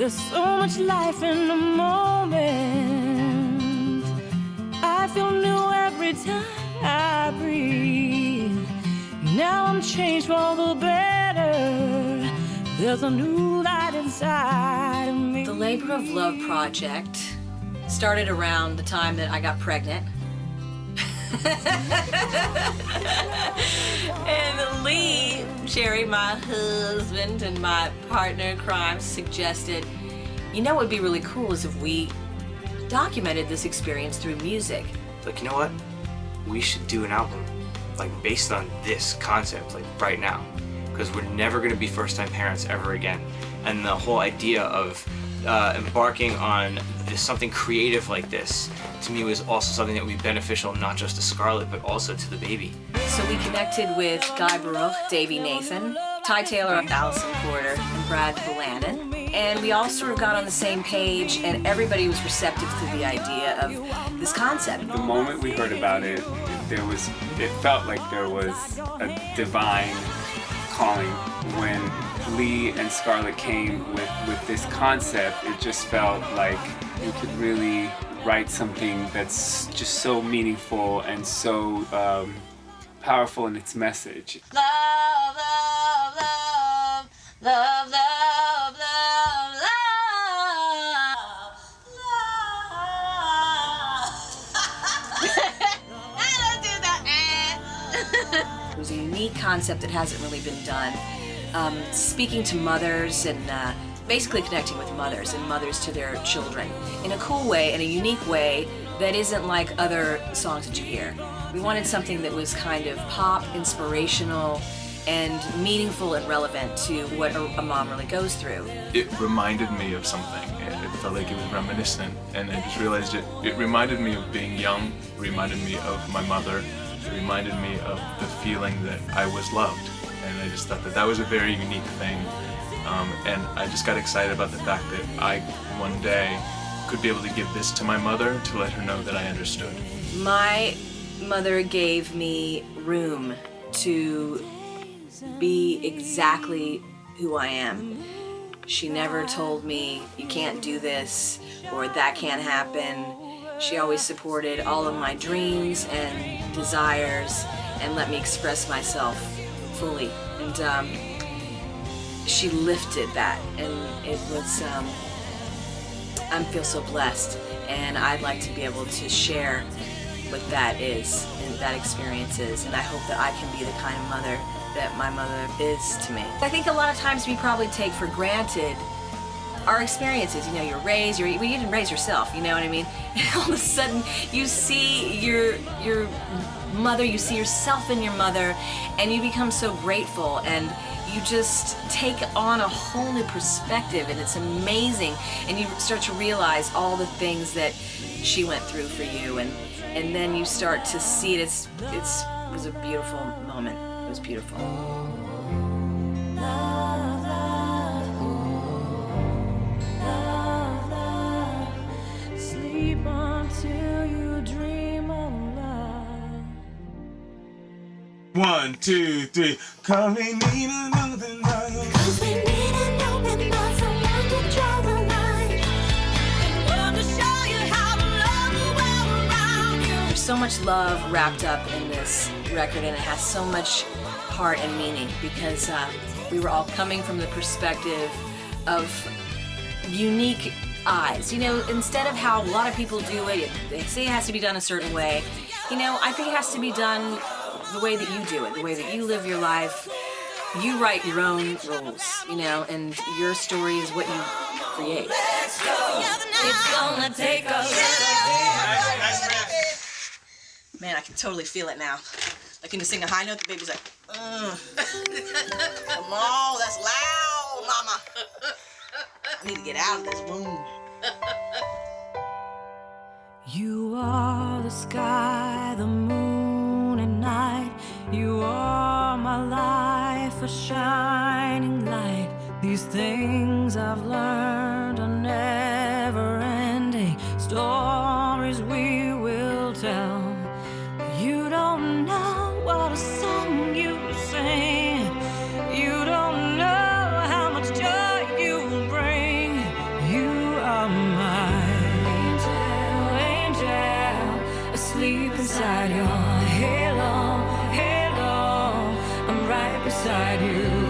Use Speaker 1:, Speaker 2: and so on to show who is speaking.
Speaker 1: There's so much life in the moment. I feel new every time I breathe. Now I'm changed for the better. There's a new light inside of me.
Speaker 2: The Labor of Love project started around the time that I got pregnant. And Lee Cherry, my husband and my partner in crime, suggested, you know what would be really cool is if we documented this experience through music.
Speaker 3: Like, you know what? We should do an album, like, based on this concept, like, right now. Because we're never gonna be first-time parents ever again. And the whole idea of embarking on something creative like this, to me, was also something that would be beneficial not just to Scarlett, but also to the baby.
Speaker 2: So we connected with Guy Baruch, Davey Nathan, Ty Taylor, Allison Porter, and Brad Bolannon. And we all sort of got on the same page, and everybody was receptive to the idea of this concept.
Speaker 4: The moment we heard about it, it felt like there was a divine calling. When Lee and Scarlett came with this concept, it just felt like we could really write something that's just so meaningful and so powerful in its message.
Speaker 2: Love, love, love, love, love, love, love. It was a unique concept that hasn't really been done. Speaking to mothers and basically connecting with mothers and mothers to their children in a cool way, in a unique way that isn't like other songs that you hear. We wanted something that was kind of pop, inspirational, and meaningful and relevant to what a mom really goes through.
Speaker 5: It reminded me of something, and it felt like it was reminiscent, and I just realized it reminded me of being young, it reminded me of my mother, it reminded me of the feeling that I was loved, and I just thought that that was a very unique thing, and I just got excited about the fact that I, one day, could be able to give this to my mother to let her know that I understood.
Speaker 2: My mother gave me room to be exactly who I am. She never told me, you can't do this, or that can't happen. She always supported all of my dreams and desires and let me express myself fully. And she lifted that, and it was, I feel so blessed, and I'd like to be able to share what that is and that experience is, and I hope that I can be the kind of mother that my mother is to me. I think a lot of times we probably take for granted our experiences. You know, you're raised, you didn't raise yourself, you know what I mean? And all of a sudden you see your mother, you see yourself in your mother, and you become so grateful, and you just take on a whole new perspective, and it's amazing, and you start to realize all the things that she went through for you, and then you start to see it. It was a beautiful moment. It was beautiful.
Speaker 1: Love, love, love. Sleep until you dream of love.
Speaker 6: 1, 2, 3. Come we need another night.
Speaker 1: 'Cause we need an open door, someone to draw the line. And we'll just show you how to love the world around you.
Speaker 2: There's so much love wrapped up in this record, and it has so much heart and meaning, because we were all coming from the perspective of unique eyes. You know, instead of how a lot of people do it, they say it has to be done a certain way. You know, I think it has to be done the way that you do it, the way that you live your life. You write your own rules, you know, and your story is what you create.
Speaker 1: Let's go. It's gonna take a little bit.
Speaker 2: Man, I can totally feel it now. Like, when you sing a high note, the baby's like, Come on, that's loud, mama. I need to get out of this room.
Speaker 1: You are the sky, the moon and night. You are my life, a shining light. These things I've learned are never ending. Stories we will tell. You don't know what a song you sing. You don't know how much joy you bring. sleep inside your halo, halo. I'm right beside you.